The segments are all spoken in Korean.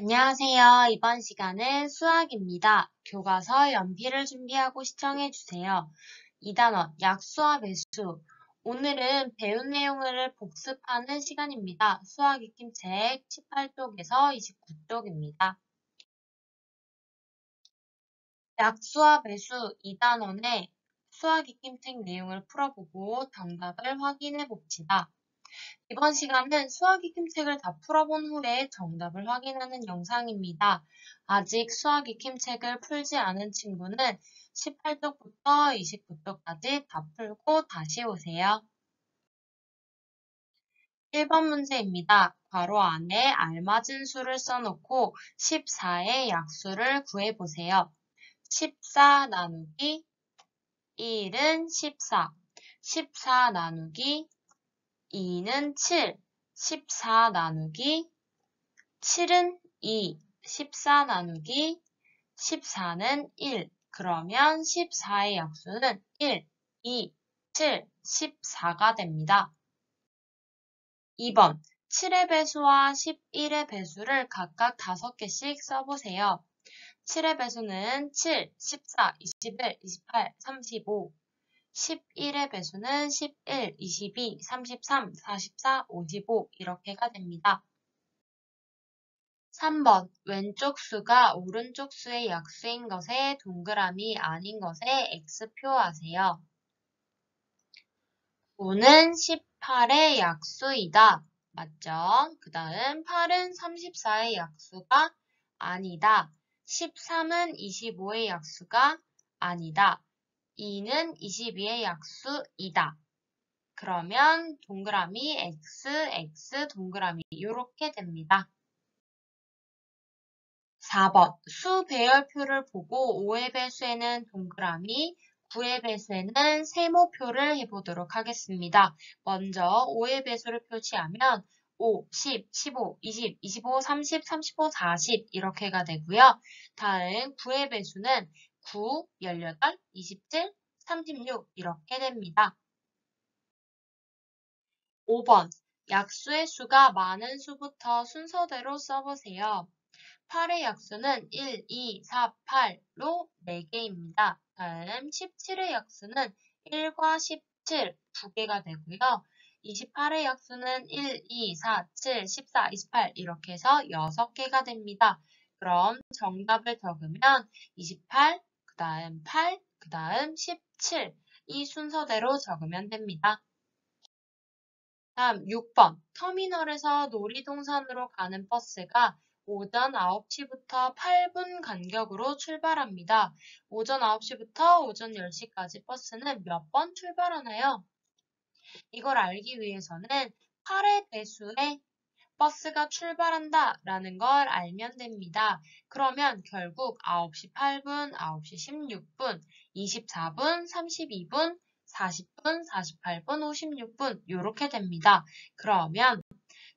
안녕하세요. 이번 시간은 수학입니다. 교과서 연필을 준비하고 시청해주세요. 2단원 약수와 배수. 오늘은 배운 내용을 복습하는 시간입니다. 수학 익힘책 18쪽에서 29쪽입니다. 약수와 배수 2단원의 수학 익힘책 내용을 풀어보고 정답을 확인해 봅시다. 이번 시간은 수학 익힘책을 다 풀어본 후에 정답을 확인하는 영상입니다. 아직 수학 익힘책을 풀지 않은 친구는 18쪽부터 29쪽까지 다 풀고 다시 오세요. 1번 문제입니다. 괄호 안에 알맞은 수를 써놓고 14의 약수를 구해보세요. 14 나누기 1은 14, 14 나누기 2는 7, 14 나누기 7은 2, 14 나누기 14는 1. 그러면 14의 약수는 1, 2, 7, 14가 됩니다. 2번 7의 배수와 11의 배수를 각각 5개씩 써보세요. 7의 배수는 7, 14, 21, 28, 35. 11의 배수는 11, 22, 33, 44, 55 이렇게가 됩니다. 3번 왼쪽 수가 오른쪽 수의 약수인 것에 동그라미 아닌 것에 X표 하세요. 9는 18의 약수이다. 맞죠? 그 다음 8은 34의 약수가 아니다. 13은 25의 약수가 아니다. 2는 22의 약수이다. 그러면 동그라미 X, X, 동그라미 이렇게 됩니다. 4번 수 배열표를 보고 5의 배수에는 동그라미, 9의 배수에는 세모표를 해보도록 하겠습니다. 먼저 5의 배수를 표시하면 5, 10, 15, 20, 25, 30, 35, 40 이렇게가 되고요. 다음 9의 배수는 9, 18, 27, 36 이렇게 됩니다. 5번 약수의 수가 많은 수부터 순서대로 써보세요. 8의 약수는 1, 2, 4, 8로 4개입니다. 다음 17의 약수는 1과 17 2개가 되고요. 28의 약수는 1, 2, 4, 7, 14, 28 이렇게 해서 6개가 됩니다. 그럼 정답을 적으면 28, 그 다음 8, 그 다음 17 이 순서대로 적으면 됩니다. 다음 6번 터미널에서 놀이동산으로 가는 버스가 오전 9시부터 8분 간격으로 출발합니다. 오전 9시부터 오전 10시까지 버스는 몇 번 출발하나요? 이걸 알기 위해서는 8의 배수에 버스가 출발한다 라는 걸 알면 됩니다. 그러면 결국 9시 8분, 9시 16분, 24분, 32분, 40분, 48분, 56분 이렇게 됩니다. 그러면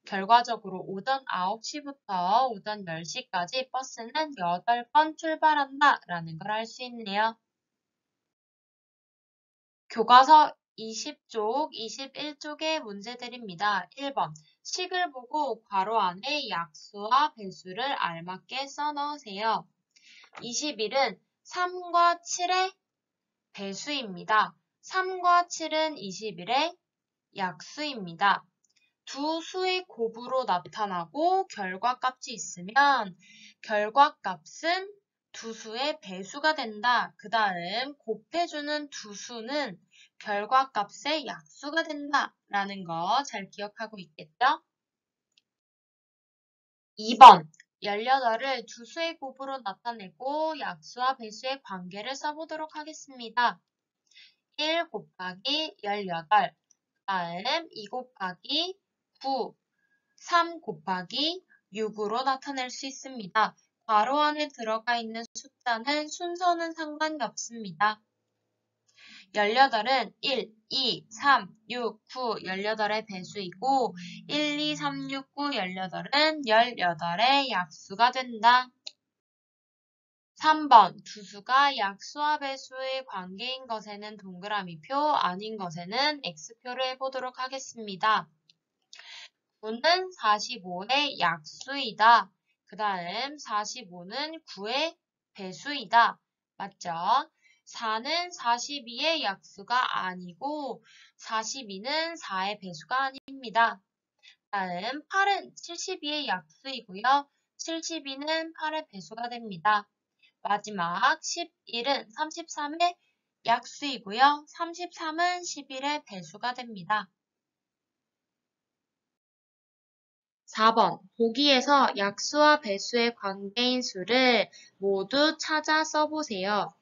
결과적으로 오전 9시부터 오전 10시까지 버스는 8번 출발한다 라는 걸 알 수 있네요. 교과서 20쪽, 21쪽의 문제들입니다. 1번 식을 보고 괄호 안에 약수와 배수를 알맞게 써넣으세요. 21은 3과 7의 배수입니다. 3과 7은 21의 약수입니다. 두 수의 곱으로 나타나고 결과값이 있으면 결과값은 두 수의 배수가 된다. 그 다음 곱해주는 두 수는 결과값의 약수가 된다. 라는 거 잘 기억하고 있겠죠? 2번 18을 두 수의 곱으로 나타내고 약수와 배수의 관계를 써보도록 하겠습니다. 1 곱하기 18, 다음 2 곱하기 9, 3 곱하기 6으로 나타낼 수 있습니다. 괄호 안에 들어가 있는 숫자는 순서는 상관이 없습니다. 18은 1, 2, 3, 6, 9, 18의 배수이고 1, 2, 3, 6, 9, 18은 18의 약수가 된다. 3번 두 수가 약수와 배수의 관계인 것에는 동그라미표, 아닌 것에는 X표를 해보도록 하겠습니다. 9는 45의 약수이다. 그 다음 45는 9의 배수이다. 맞죠? 4는 42의 약수가 아니고 42는 4의 배수가 아닙니다. 다음 8은 72의 약수이고요. 72는 8의 배수가 됩니다. 마지막 11은 33의 약수이고요. 33은 11의 배수가 됩니다. 4번 보기에서 약수와 배수의 관계인 수를 모두 찾아 써보세요.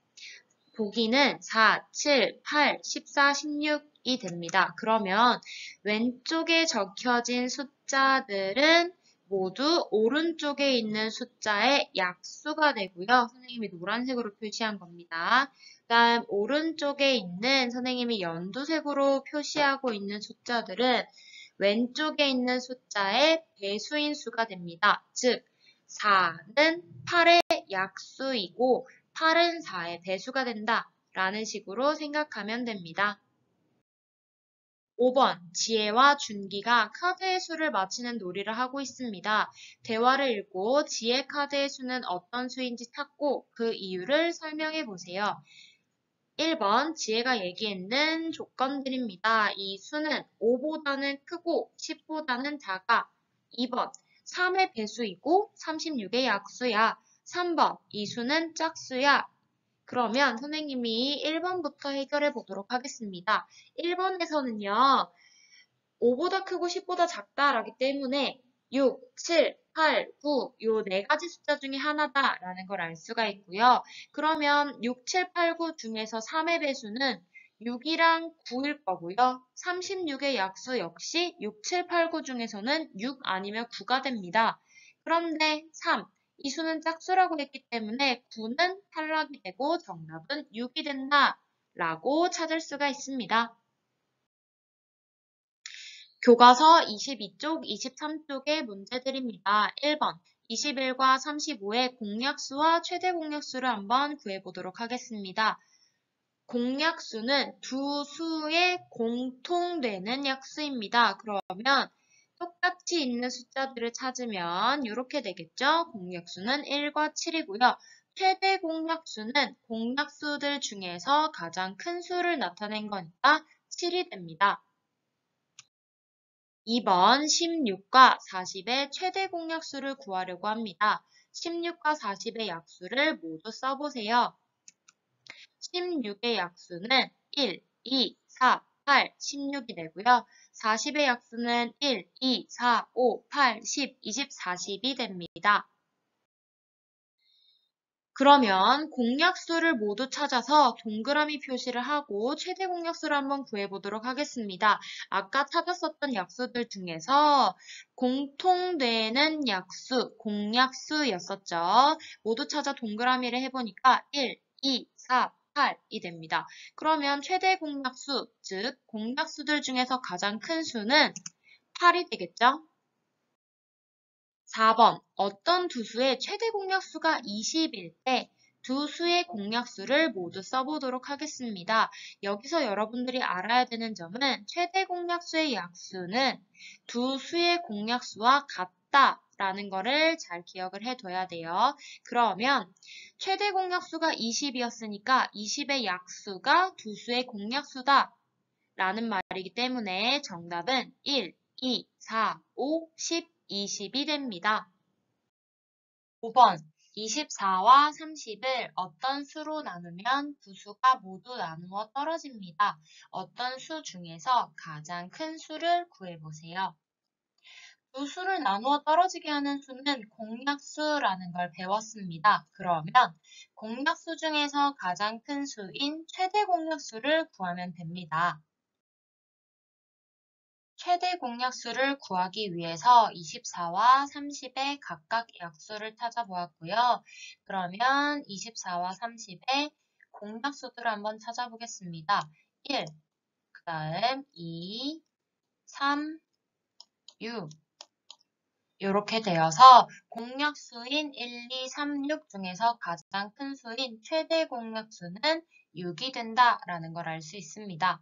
보기는 4, 7, 8, 14, 16이 됩니다. 그러면 왼쪽에 적혀진 숫자들은 모두 오른쪽에 있는 숫자의 약수가 되고요. 선생님이 노란색으로 표시한 겁니다. 그 다음 오른쪽에 있는 선생님이 연두색으로 표시하고 있는 숫자들은 왼쪽에 있는 숫자의 배수인 수가 됩니다. 즉 4는 8의 약수이고 8은 4의 배수가 된다 라는 식으로 생각하면 됩니다. 5번 지혜와 준기가 카드의 수를 맞히는 놀이를 하고 있습니다. 대화를 읽고 지혜 카드의 수는 어떤 수인지 찾고 그 이유를 설명해 보세요. 1번 지혜가 얘기했는 조건들입니다. 이 수는 5보다는 크고 10보다는 작아. 2번 3의 배수이고 36의 약수야. 3번 이 수는 짝수야. 그러면 선생님이 1번부터 해결해 보도록 하겠습니다. 1번에서는요. 5보다 크고 10보다 작다라기 때문에 6, 7, 8, 9 요 네 가지 숫자 중에 하나다 라는 걸 알 수가 있고요. 그러면 6, 7, 8, 9 중에서 3의 배수는 6이랑 9일 거고요. 36의 약수 역시 6, 7, 8, 9 중에서는 6 아니면 9가 됩니다. 그런데 3, 이 수는 짝수라고 했기 때문에 9는 탈락이 되고 정답은 6이 된다 라고 찾을 수가 있습니다. 교과서 22쪽, 23쪽의 문제들입니다. 1번 21과 35의 공약수와 최대 공약수를 한번 구해보도록 하겠습니다. 공약수는 두 수의 공통되는 약수입니다. 그러면 똑같이 있는 숫자들을 찾으면 이렇게 되겠죠? 공약수는 1과 7이고요. 최대 공약수는 공약수들 중에서 가장 큰 수를 나타낸 거니까 7이 됩니다. 2번 16과 40의 최대 공약수를 구하려고 합니다. 16과 40의 약수를 모두 써보세요. 16의 약수는 1, 2, 4, 8, 16이 되고요. 40의 약수는 1, 2, 4, 5, 8, 10, 20, 40이 됩니다. 그러면 공약수를 모두 찾아서 동그라미 표시를 하고 최대 공약수를 한번 구해보도록 하겠습니다. 아까 찾았었던 약수들 중에서 공통되는 약수, 공약수였었죠. 모두 찾아 동그라미를 해보니까 1, 2, 4, 8이 됩니다. 그러면 최대 공약수, 즉 공약수들 중에서 가장 큰 수는 8이 되겠죠? 4번 어떤 두 수의 최대 공약수가 20일 때 두 수의 공약수를 모두 써보도록 하겠습니다. 여기서 여러분들이 알아야 되는 점은 최대 공약수의 약수는 두 수의 공약수와 같다라는 거를 잘 기억을 해둬야 돼요. 그러면 최대 공약수가 20이었으니까 20의 약수가 두 수의 공약수다 라는 말이기 때문에 정답은 1, 2, 4, 5, 10, 20이 됩니다. 5번 24와 30을 어떤 수로 나누면 두 수가 모두 나누어 떨어집니다. 어떤 수 중에서 가장 큰 수를 구해보세요. 두 수를 나누어 떨어지게 하는 수는 공약수라는 걸 배웠습니다. 그러면 공약수 중에서 가장 큰 수인 최대 공약수를 구하면 됩니다. 최대 공약수를 구하기 위해서 24와 30의 각각 약수를 찾아보았고요. 그러면 24와 30의 공약수들을 한번 찾아보겠습니다. 1, 그 다음 2, 3, 6 이렇게 되어서 공약수인 1, 2, 3, 6 중에서 가장 큰 수인 최대 공약수는 6이 된다라는 걸 알 수 있습니다.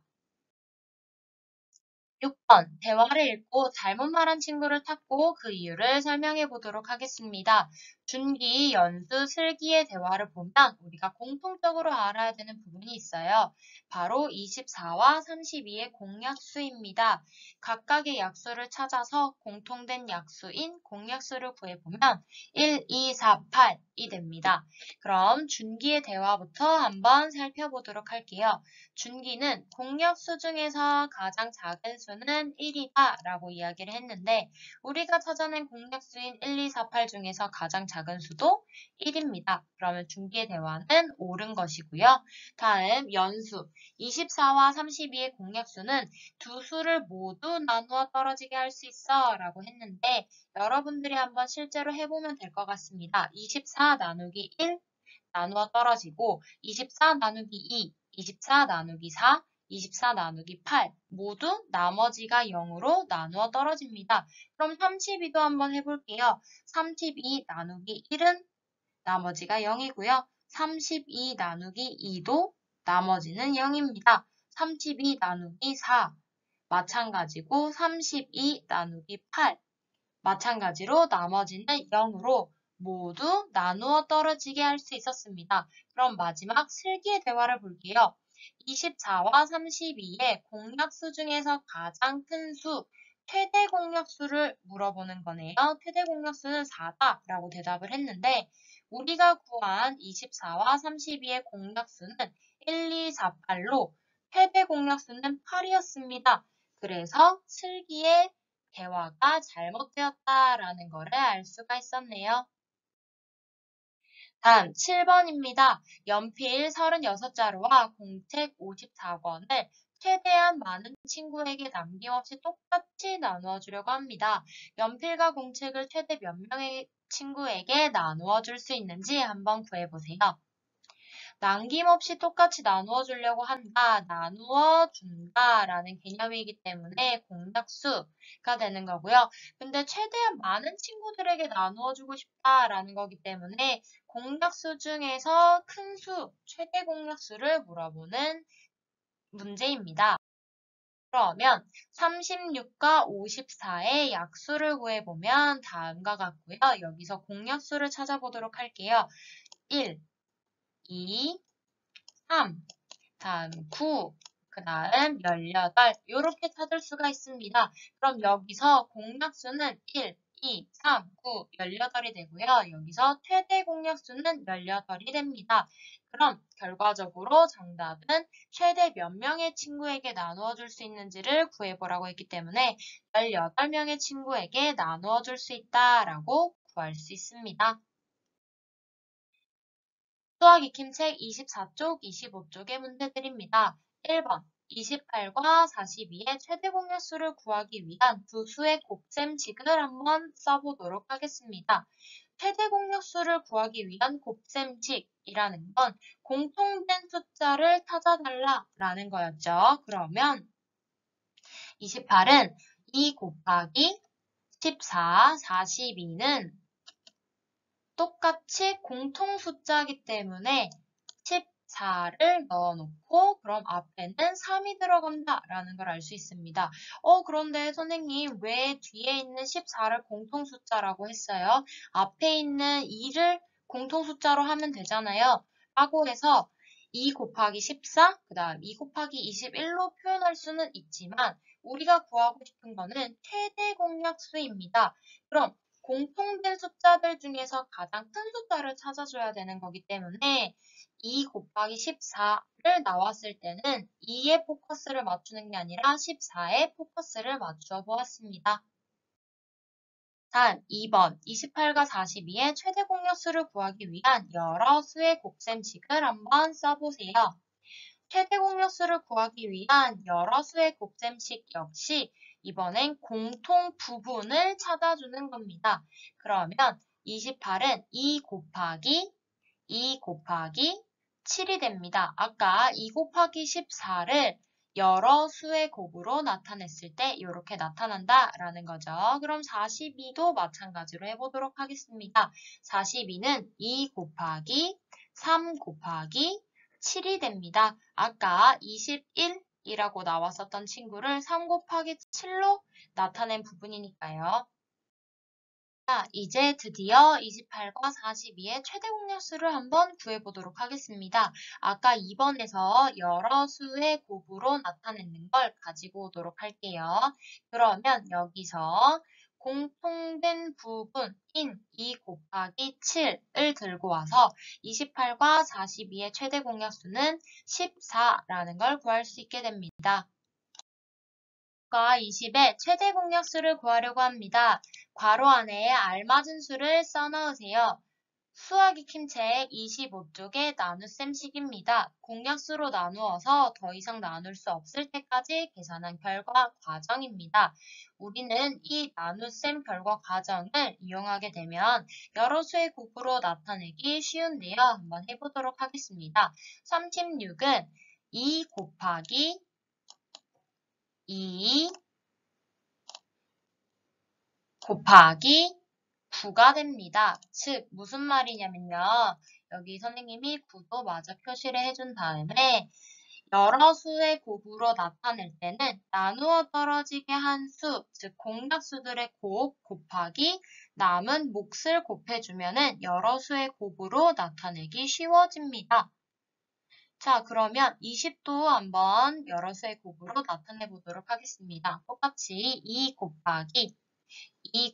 6번, 대화를 읽고 잘못 말한 친구를 찾고 그 이유를 설명해 보도록 하겠습니다. 준기, 연수, 슬기의 대화를 보면 우리가 공통적으로 알아야 되는 부분이 있어요. 바로 24와 32의 공약수입니다. 각각의 약수를 찾아서 공통된 약수인 공약수를 구해보면 1, 2, 4, 8이 됩니다. 그럼 준기의 대화부터 한번 살펴보도록 할게요. 준기는 공약수 중에서 가장 작은 수는 1이다 라고 이야기를 했는데 우리가 찾아낸 공약수인 1, 2, 4, 8 중에서 가장 작은 수도 1입니다. 그러면 준기의 대화는 옳은 것이고요. 다음 연수 24와 32의 공약수는 두 수를 모두 나누어 떨어지게 할 수 있어 라고 했는데 여러분들이 한번 실제로 해보면 될 것 같습니다. 24 나누기 1 나누어 떨어지고 24 나누기 2, 24 나누기 4, 24 나누기 8 모두 나머지가 0으로 나누어 떨어집니다. 그럼 32도 한번 해볼게요. 32 나누기 1은 나머지가 0이고요. 32 나누기 2도 나머지는 0입니다. 32 나누기 4 마찬가지고 32 나누기 8 마찬가지로 나머지는 0으로 모두 나누어 떨어지게 할 수 있었습니다. 그럼 마지막 슬기의 대화를 볼게요. 24와 32의 공약수 중에서 가장 큰 수, 최대 공약수를 물어보는 거네요. 최대 공약수는 4다 라고 대답을 했는데 우리가 구한 24와 32의 공약수는 1, 2, 4, 8로 최대 공약수는 8이었습니다. 그래서 슬기의 대화가 잘못되었다라는 것을 알 수가 있었네요. 다음 7번입니다. 연필 36자루와 공책 54권을 최대한 많은 친구에게 남김없이 똑같이 나누어 주려고 합니다. 연필과 공책을 최대 몇 명의 친구에게 나누어 줄 수 있는지 한번 구해보세요. 남김없이 똑같이 나누어 주려고 한다, 나누어 준다 라는 개념이기 때문에 공약수가 되는 거고요. 근데 최대한 많은 친구들에게 나누어 주고 싶다라는 거기 때문에 공약수 중에서 큰 수, 최대 공약수를 물어보는 문제입니다. 그러면 36과 54의 약수를 구해보면 다음과 같고요. 여기서 공약수를 찾아보도록 할게요. 1, 2, 3, 다음 9, 그 다음 18 이렇게 찾을 수가 있습니다. 그럼 여기서 공약수는 1, 2, 3, 9, 18이 되고요. 여기서 최대 공약수는 18이 됩니다. 그럼 결과적으로 정답은 최대 몇 명의 친구에게 나누어 줄 수 있는지를 구해보라고 했기 때문에 18명의 친구에게 나누어 줄 수 있다라고 구할 수 있습니다. 수학 익힘책 24쪽, 25쪽의 문제들입니다. 1번 28과 42의 최대 공약수를 구하기 위한 두 수의 곱셈식을 한번 써보도록 하겠습니다. 최대 공약수를 구하기 위한 곱셈식이라는 건 공통된 숫자를 찾아달라라는 거였죠. 그러면 28은 2 곱하기 14, 42는 똑같이 공통 숫자이기 때문에 14를 넣어놓고 그럼 앞에는 3이 들어간다 라는 걸 알 수 있습니다. 그런데 선생님 왜 뒤에 있는 14를 공통 숫자라고 했어요? 앞에 있는 2를 공통 숫자로 하면 되잖아요. 라고 해서 2 곱하기 14, 그 다음 2 곱하기 21로 표현할 수는 있지만 우리가 구하고 싶은 거는 최대 공약수입니다. 그럼 공통된 숫자들 중에서 가장 큰 숫자를 찾아줘야 되는 거기 때문에 2 곱하기 14를 나왔을 때는 2에 포커스를 맞추는 게 아니라 14에 포커스를 맞추어 보았습니다. 다음 2번 28과 42의 최대 공약수를 구하기 위한 여러 수의 곱셈식을 한번 써보세요. 최대 공약수를 구하기 위한 여러 수의 곱셈식 역시 이번엔 공통 부분을 찾아주는 겁니다. 그러면 28은 2 곱하기 7이 됩니다. 아까 2 곱하기 14를 여러 수의 곱으로 나타냈을 때 이렇게 나타난다라는 거죠. 그럼 42도 마찬가지로 해보도록 하겠습니다. 42는 2 곱하기 3 곱하기 7이 됩니다. 아까 21 이라고 나왔었던 친구를 3 곱하기 7로 나타낸 부분이니까요. 자, 이제 드디어 28과 42의 최대 공약수를 한번 구해보도록 하겠습니다. 아까 2번에서 여러 수의 곱으로 나타내는 걸 가지고 오도록 할게요. 그러면 여기서 공통된 부분인 2 곱하기 7을 들고 와서 28과 42의 최대 공약수는 14라는 걸 구할 수 있게 됩니다. 20의 최대 공약수를 구하려고 합니다. 괄호 안에 알맞은 수를 써넣으세요. 수학이 킴책 25쪽의 나눗셈식입니다. 공약수로 나누어서 더 이상 나눌 수 없을 때까지 계산한 결과 과정입니다. 우리는 이 나눗셈 결과 과정을 이용하게 되면 여러 수의 곱으로 나타내기 쉬운데요. 한번 해보도록 하겠습니다. 36은 2 곱하기 2 곱하기 9가 됩니다. 즉 무슨 말이냐면요. 여기 선생님이 9도 마저 표시를 해준 다음에 여러 수의 곱으로 나타낼 때는 나누어 떨어지게 한 수, 즉 공약수들의 곱 곱하기 남은 몫을 곱해주면 여러 수의 곱으로 나타내기 쉬워집니다. 자, 그러면 20도 한번 여러 수의 곱으로 나타내 보도록 하겠습니다. 똑같이 2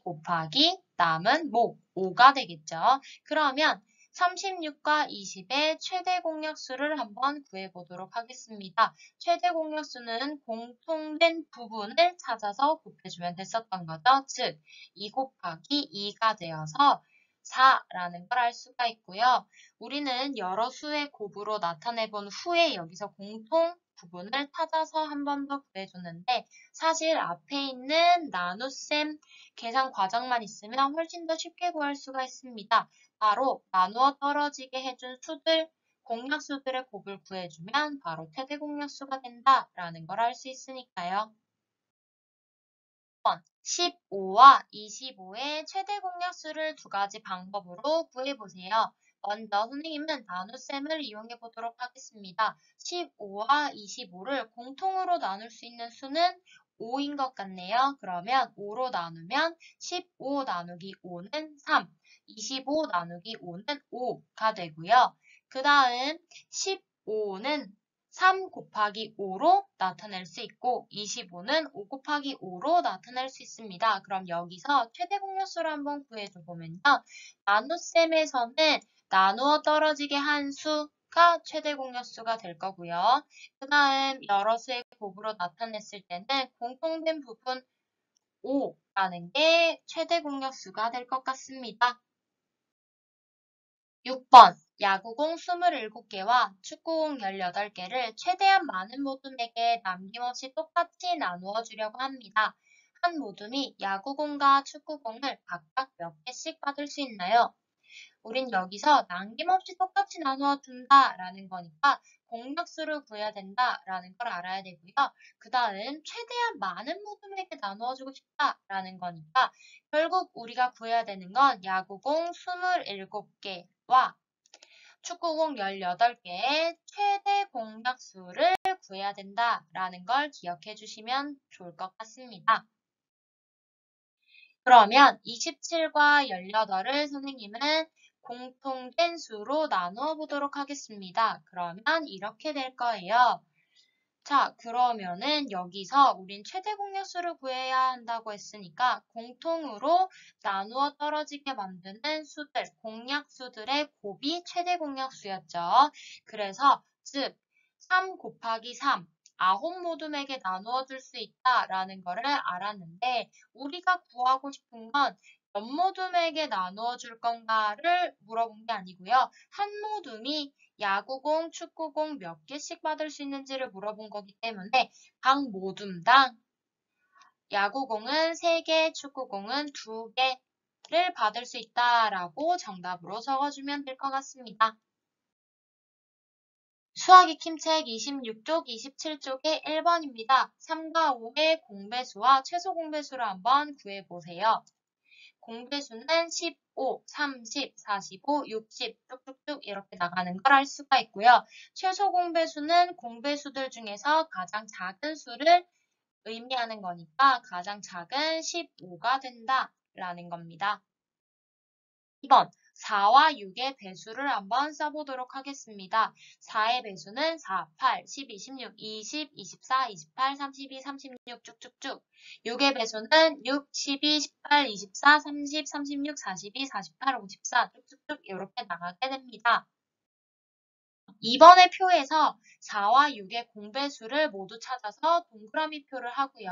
곱하기 남은 목 5가 되겠죠. 그러면 36과 20의 최대 공약수를 한번 구해보도록 하겠습니다. 최대 공약수는 공통된 부분을 찾아서 곱해주면 됐었던 거죠. 즉, 2 곱하기 2가 되어서 4라는 걸 알 수가 있고요. 우리는 여러 수의 곱으로 나타내본 후에 여기서 공통 부분을 찾아서 한 번 더 구해줬는데 사실 앞에 있는 나눗셈 계산 과정만 있으면 훨씬 더 쉽게 구할 수가 있습니다. 바로 나누어 떨어지게 해준 수들, 공약수들의 곱을 구해주면 바로 최대 공약수가 된다라는 걸 알 수 있으니까요. 15와 25의 최대 공약수를 두 가지 방법으로 구해보세요. 먼저 선생님은 나눗셈을 이용해 보도록 하겠습니다. 15와 25를 공통으로 나눌 수 있는 수는 5인 것 같네요. 그러면 5로 나누면 15 나누기 5는 3, 25 나누기 5는 5가 되고요. 그 다음 15는 3 곱하기 5로 나타낼 수 있고 25는 5 곱하기 5로 나타낼 수 있습니다. 그럼 여기서 최대 공약수를 한번 구해줘 보면요. 나눗셈에서는 나누어 떨어지게 한 수가 최대 공약수가 될 거고요. 그 다음 여러 수의 곱으로 나타냈을 때는 공통된 부분 5라는 게 최대 공약수가 될 것 같습니다. 6번 야구공 27개와 축구공 18개를 최대한 많은 모둠에게 남김없이 똑같이 나누어 주려고 합니다. 한 모둠이 야구공과 축구공을 각각 몇 개씩 받을 수 있나요? 우린 여기서 남김없이 똑같이 나누어 준다라는 거니까 공약수를 구해야 된다라는 걸 알아야 되고요. 그 다음 최대한 많은 모둠에게 나누어주고 싶다라는 거니까 결국 우리가 구해야 되는 건 야구공 27개와 축구공 18개의 최대 공약수를 구해야 된다라는 걸 기억해 주시면 좋을 것 같습니다. 그러면 27과 18을 선생님은 공통된 수로 나누어 보도록 하겠습니다. 그러면 이렇게 될 거예요. 자, 그러면은 여기서 우린 최대 공약수를 구해야 한다고 했으니까 공통으로 나누어 떨어지게 만드는 수들, 공약수들의 곱이 최대 공약수였죠. 그래서 즉 3 곱하기 3, 9모둠에게 나누어 줄 수 있다라는 거를 알았는데 우리가 구하고 싶은 건 몇 모둠에게 나누어 줄 건가를 물어본 게 아니고요. 한 모둠이 야구공, 축구공 몇 개씩 받을 수 있는지를 물어본 거기 때문에 각 모둠당 야구공은 3개, 축구공은 2개를 받을 수 있다라고 정답으로 적어주면 될 것 같습니다. 수학이 킴책 26쪽, 27쪽의 1번입니다. 3과 5의 공배수와 최소 공배수를 한번 구해보세요. 공배수는 15, 30, 45, 60 쭉쭉쭉 이렇게 나가는 걸 알 수가 있고요. 최소 공배수는 공배수들 중에서 가장 작은 수를 의미하는 거니까 가장 작은 15가 된다라는 겁니다. 2번 4와 6의 배수를 한번 써보도록 하겠습니다. 4의 배수는 4, 8, 12, 16, 20, 24, 28, 32, 36 쭉쭉쭉. 6의 배수는 6, 12, 18, 24, 30, 36, 42, 48, 54 쭉쭉쭉 이렇게 나가게 됩니다. 2번의 표에서 4와 6의 공배수를 모두 찾아서 동그라미 표를 하고요.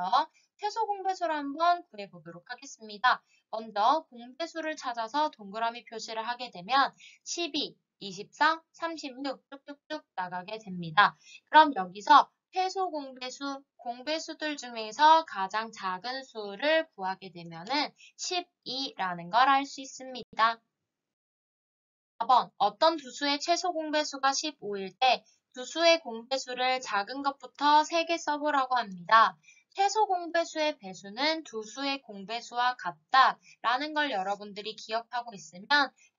최소 공배수를 한번 구해보도록 하겠습니다. 먼저 공배수를 찾아서 동그라미 표시를 하게 되면 12, 24, 36 쭉쭉쭉 나가게 됩니다. 그럼 여기서 최소 공배수, 공배수들 중에서 가장 작은 수를 구하게 되면은 12라는 걸 알 수 있습니다. 4번 어떤 두 수의 최소 공배수가 15일 때 두 수의 공배수를 작은 것부터 3개 써보라고 합니다. 최소 공배수의 배수는 두 수의 공배수와 같다 라는 걸 여러분들이 기억하고 있으면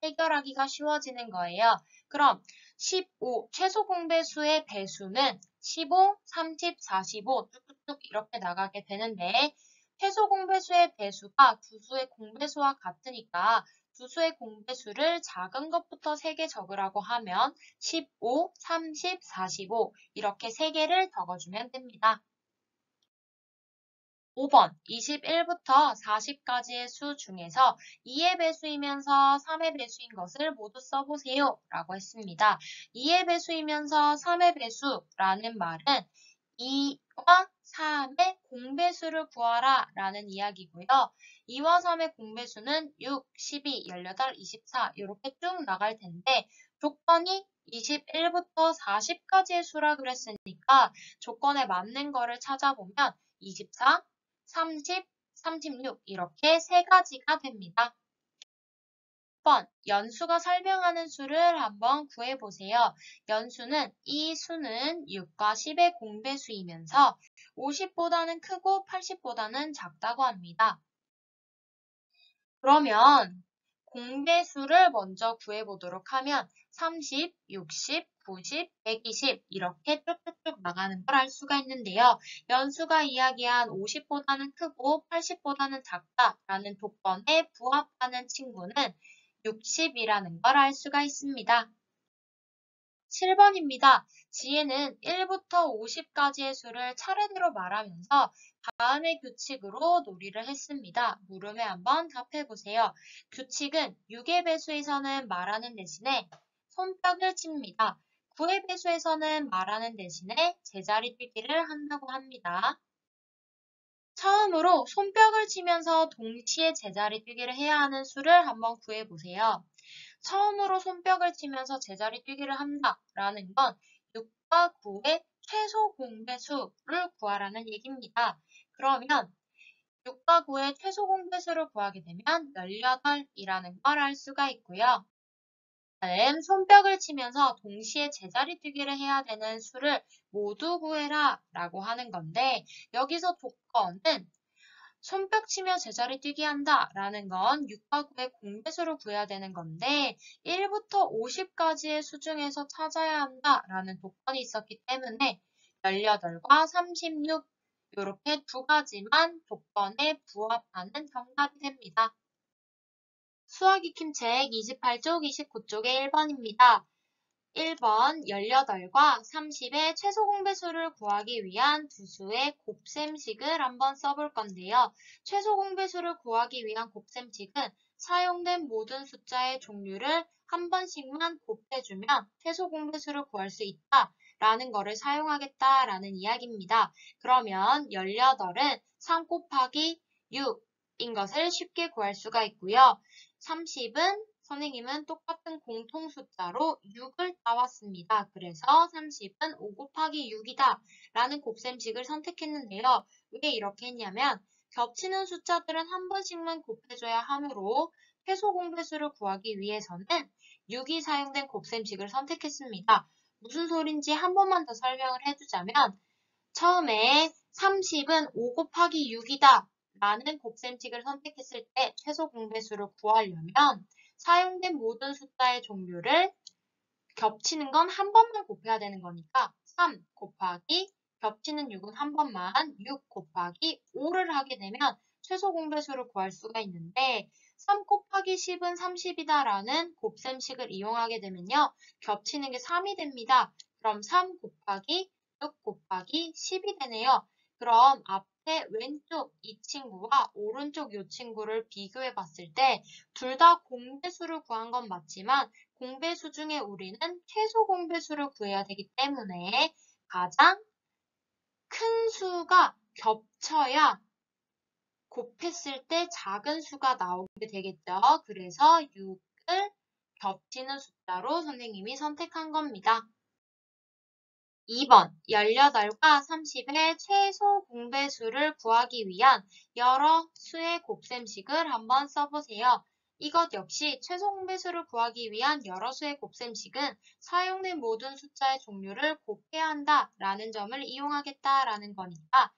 해결하기가 쉬워지는 거예요. 그럼 15 최소 공배수의 배수는 15, 30, 45 쭉쭉쭉 이렇게 나가게 되는데 최소 공배수의 배수가 두 수의 공배수와 같으니까 두 수의 공배수를 작은 것부터 3개 적으라고 하면 15, 30, 45 이렇게 3개를 적어주면 됩니다. 5번 21부터 40까지의 수 중에서 2의 배수이면서 3의 배수인 것을 모두 써보세요 라고 했습니다. 2의 배수이면서 3의 배수라는 말은 2와 3의 공배수를 구하라 라는 이야기고요. 2와 3의 공배수는 6, 12, 18, 24 이렇게 쭉 나갈 텐데 조건이 21부터 40까지의 수라 그랬으니까 조건에 맞는 거를 찾아보면 24, 30, 36 이렇게 3가지가 됩니다. 10번 연수가 설명하는 수를 한번 구해보세요. 연수는 이 수는 6과 10의 공배수이면서 50보다는 크고 80보다는 작다고 합니다. 그러면 공배수를 먼저 구해보도록 하면 30, 60, 90, 120 이렇게 쭉쭉쭉 나가는 걸 알 수가 있는데요. 연수가 이야기한 50보다는 크고 80보다는 작다라는 조건에 부합하는 친구는 60이라는 걸 알 수가 있습니다. 7번입니다. 지혜는 1부터 50까지의 수를 차례대로 말하면서 다음의 규칙으로 놀이를 했습니다. 물음에 한번 답해보세요. 규칙은 6의 배수에서는 말하는 대신에 손뼉을 칩니다. 9의 배수에서는 말하는 대신에 제자리 뛰기를 한다고 합니다. 처음으로 손뼉을 치면서 동시에 제자리 뛰기를 해야 하는 수를 한번 구해보세요. 처음으로 손뼉을 치면서 제자리 뛰기를 한다라는 건 6과 9의 최소 공배수를 구하라는 얘기입니다. 그러면 6과 9의 최소 공배수를 구하게 되면 18이라는 걸 알 수가 있고요. 다음 손뼉을 치면서 동시에 제자리 뛰기를 해야 되는 수를 모두 구해라 라고 하는 건데 여기서 조건은 손뼉 치며 제자리 뛰기 한다 라는 건 6과 9의 공배수를 구해야 되는 건데 1부터 50까지의 수 중에서 찾아야 한다 라는 조건이 있었기 때문에 18과 36 이렇게 두 가지만 조건에 부합하는 정답이 됩니다. 수학 익힘책 28쪽, 29쪽의 1번입니다. 1번 18과 30의 최소 공배수를 구하기 위한 두 수의 곱셈식을 한번 써볼 건데요. 최소 공배수를 구하기 위한 곱셈식은 사용된 모든 숫자의 종류를 한 번씩만 곱해주면 최소 공배수를 구할 수 있다라는 거를 사용하겠다라는 이야기입니다. 그러면 18은 3 곱하기 6인 것을 쉽게 구할 수가 있고요. 30은 선생님은 똑같은 공통 숫자로 6을 따왔습니다. 그래서 30은 5 곱하기 6이다 라는 곱셈식을 선택했는데요. 왜 이렇게 했냐면 겹치는 숫자들은 한 번씩만 곱해줘야 하므로 최소 공배수를 구하기 위해서는 6이 사용된 곱셈식을 선택했습니다. 무슨 소린지 한 번만 더 설명을 해주자면 처음에 30은 5 곱하기 6이다 라는 곱셈식을 선택했을 때 최소 공배수를 구하려면 사용된 모든 숫자의 종류를 겹치는 건 한 번만 곱해야 되는 거니까 3 곱하기 겹치는 6은 한 번만 6 곱하기 5를 하게 되면 최소 공배수를 구할 수가 있는데 3 곱하기 10은 30이다 라는 곱셈식을 이용하게 되면요. 겹치는 게 3이 됩니다. 그럼 3 곱하기 6 곱하기 10이 되네요. 그럼 앞에 왼쪽 이 친구와 오른쪽 이 친구를 비교해 봤을 때 둘 다 공배수를 구한 건 맞지만 공배수 중에 우리는 최소 공배수를 구해야 되기 때문에 가장 큰 수가 겹쳐야 곱했을 때 작은 수가 나오게 되겠죠. 그래서 6을 겹치는 숫자로 선생님이 선택한 겁니다. 2번 18과 30의 최소 공배수를 구하기 위한 여러 수의 곱셈식을 한번 써보세요. 이것 역시 최소 공배수를 구하기 위한 여러 수의 곱셈식은 사용된 모든 숫자의 종류를 곱해야 한다 라는 점을 이용하겠다라는 거니까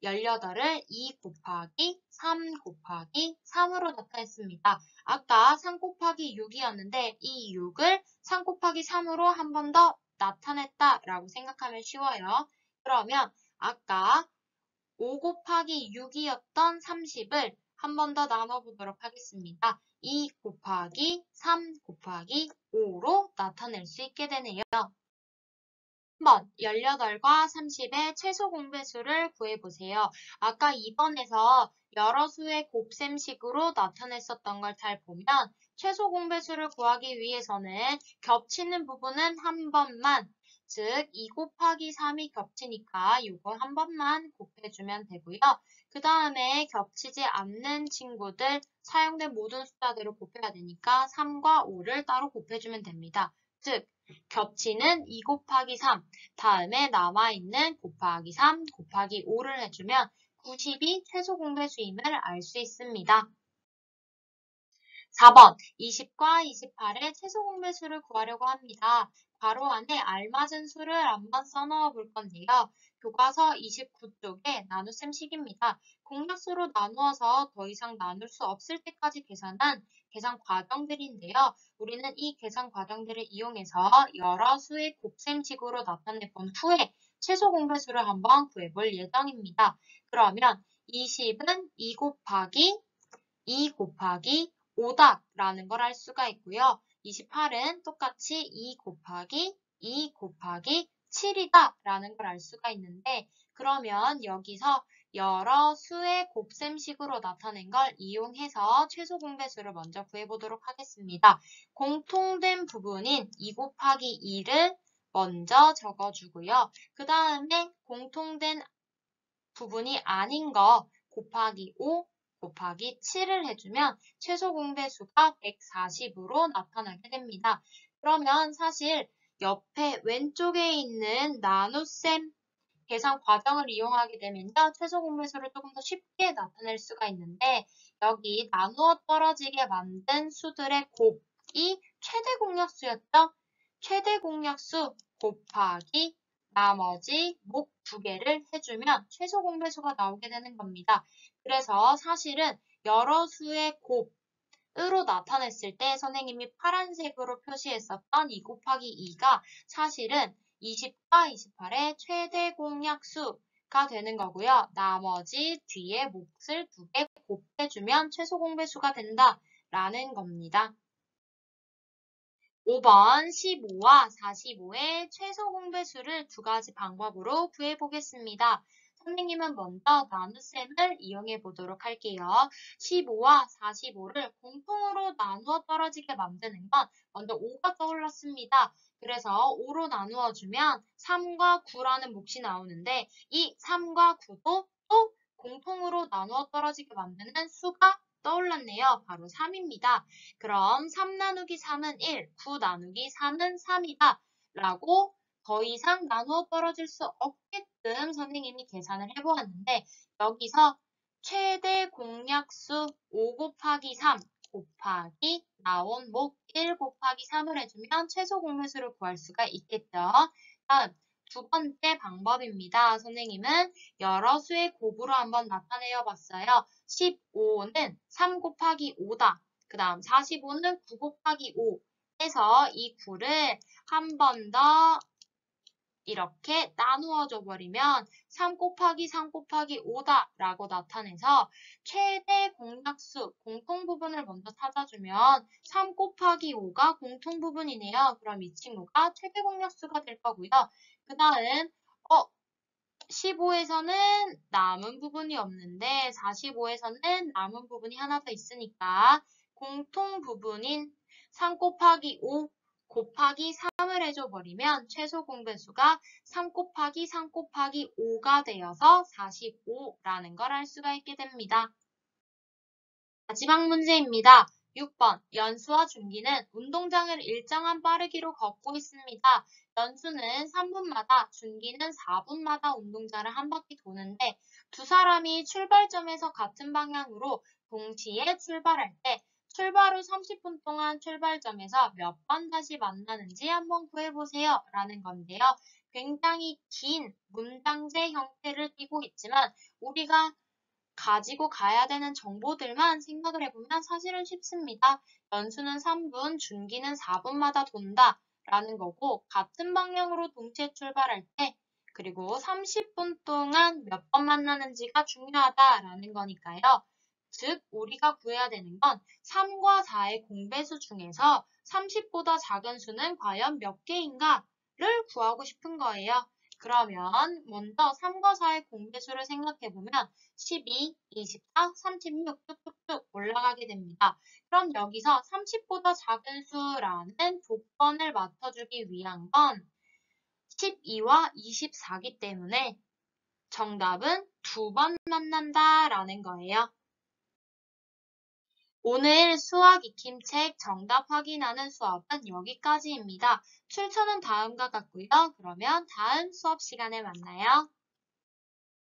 18을 2 곱하기 3 곱하기 3으로 나타냈습니다. 아까 3 곱하기 6이었는데 이 6을 3 곱하기 3으로 한 번 더 나타냈다라고 생각하면 쉬워요. 그러면 아까 5 곱하기 6이었던 30을 한 번 더 나눠보도록 하겠습니다. 2 곱하기 3 곱하기 5로 나타낼 수 있게 되네요. 한번 18과 30의 최소 공배수를 구해보세요. 아까 2번에서 여러 수의 곱셈식으로 나타냈었던 걸 잘 보면 최소 공배수를 구하기 위해서는 겹치는 부분은 한 번만, 즉 2 곱하기 3이 겹치니까 이거 한 번만 곱해주면 되고요. 그 다음에 겹치지 않는 친구들 사용된 모든 숫자들을 곱해야 되니까 3과 5를 따로 곱해주면 됩니다. 즉 겹치는 2 곱하기 3, 다음에 남아있는 곱하기 3, 곱하기 5를 해주면 90이 최소 공배수임을 알 수 있습니다. 4번 20과 28의 최소 공배수를 구하려고 합니다. 괄호 안에 알맞은 수를 한번 써넣어 볼 건데요. 교과서 29쪽에 나눗셈식입니다. 공약수로 나누어서 더 이상 나눌 수 없을 때까지 계산한 계산 과정들인데요. 우리는 이 계산 과정들을 이용해서 여러 수의 곱셈식으로 나타내 본 후에 최소 공배수를 한번 구해볼 예정입니다. 그러면 20은 2 곱하기 5다 라는 걸 알 수가 있고요. 28은 똑같이 2 곱하기 7이다 라는 걸 알 수가 있는데 그러면 여기서 여러 수의 곱셈식으로 나타낸 걸 이용해서 최소 공배수를 먼저 구해보도록 하겠습니다. 공통된 부분인 2 곱하기 2를 먼저 적어주고요. 그 다음에 공통된 부분이 아닌 거 곱하기 5 곱하기 7을 해주면 최소 공배수가 140으로 나타나게 됩니다. 그러면 사실 옆에 왼쪽에 있는 나눗셈 계산 과정을 이용하게 되면요. 최소 공배수를 조금 더 쉽게 나타낼 수가 있는데 여기 나누어 떨어지게 만든 수들의 곱이 최대 공약수였죠. 최대 공약수 곱하기 나머지 목 두 개를 해주면 최소 공배수가 나오게 되는 겁니다. 그래서 사실은 여러 수의 곱으로 나타냈을 때 선생님이 파란색으로 표시했었던 2 곱하기 2가 사실은 20과 28의 최대 공약수가 되는 거고요. 나머지 뒤에 몫을 두 개 곱해주면 최소 공배수가 된다라는 겁니다. 5번 15와 45의 최소 공배수를 두 가지 방법으로 구해보겠습니다. 선생님은 먼저 나눗셈을 이용해 보도록 할게요. 15와 45를 공통으로 나누어 떨어지게 만드는 건 먼저 5가 떠올랐습니다. 그래서 5로 나누어 주면 3과 9라는 몫이 나오는데 이 3과 9도 또 공통으로 나누어 떨어지게 만드는 수가 떠올랐네요. 바로 3입니다. 그럼 3 나누기 3은 1, 9 나누기 3은 3이다 라고 더 이상 나누어 떨어질 수 없게끔 선생님이 계산을 해보았는데 여기서 최대 공약수 5 곱하기 3 곱하기 나온 목 1 곱하기 3을 해주면 최소 공배수를 구할 수가 있겠죠. 다음 두 번째 방법입니다. 선생님은 여러 수의 곱으로 한번 나타내어 봤어요. 15는 3 곱하기 5다. 그 다음 45는 9 곱하기 5 해서 이 9를 한 번 더 이렇게 나누어줘 버리면 3 곱하기 3 곱하기 5다 라고 나타내서 최대 공약수, 공통부분을 먼저 찾아주면 3 곱하기 5가 공통부분이네요. 그럼 이 친구가 최대 공약수가 될 거고요. 그 다음 15에서는 남은 부분이 없는데 45에서는 남은 부분이 하나 더 있으니까 공통 부분인 3 곱하기 5 곱하기 3을 해줘버리면 최소 공배수가 3 곱하기 3 곱하기 5가 되어서 45라는 걸 알 수가 있게 됩니다. 마지막 문제입니다. 6번 연수와 준기는 운동장을 일정한 빠르기로 걷고 있습니다. 연수는 3분마다, 준기는 4분마다 운동장을 한 바퀴 도는데 두 사람이 출발점에서 같은 방향으로 동시에 출발할 때 출발 후 30분 동안 출발점에서 몇 번 다시 만나는지 한번 구해보세요 라는 건데요. 굉장히 긴 문장제 형태를 띠고 있지만 우리가 가지고 가야 되는 정보들만 생각을 해보면 사실은 쉽습니다. 연수는 3분, 준기는 4분마다 돈다 라는 거고 같은 방향으로 동시에 출발할 때 그리고 30분 동안 몇 번 만나는지가 중요하다라는 거니까요. 즉 우리가 구해야 되는 건 3과 4의 공배수 중에서 30보다 작은 수는 과연 몇 개인가를 구하고 싶은 거예요. 그러면 먼저 3과 4의 공배수를 생각해보면 12, 24, 36 쭉쭉쭉 올라가게 됩니다. 그럼 여기서 30보다 작은 수라는 조건을 맞춰주기 위한 건 12와 24기 때문에 정답은 2번 만난다라는 거예요. 오늘 수학 익힘책 정답 확인하는 수업은 여기까지입니다. 출처는 다음과 같고요. 그러면 다음 수업 시간에 만나요.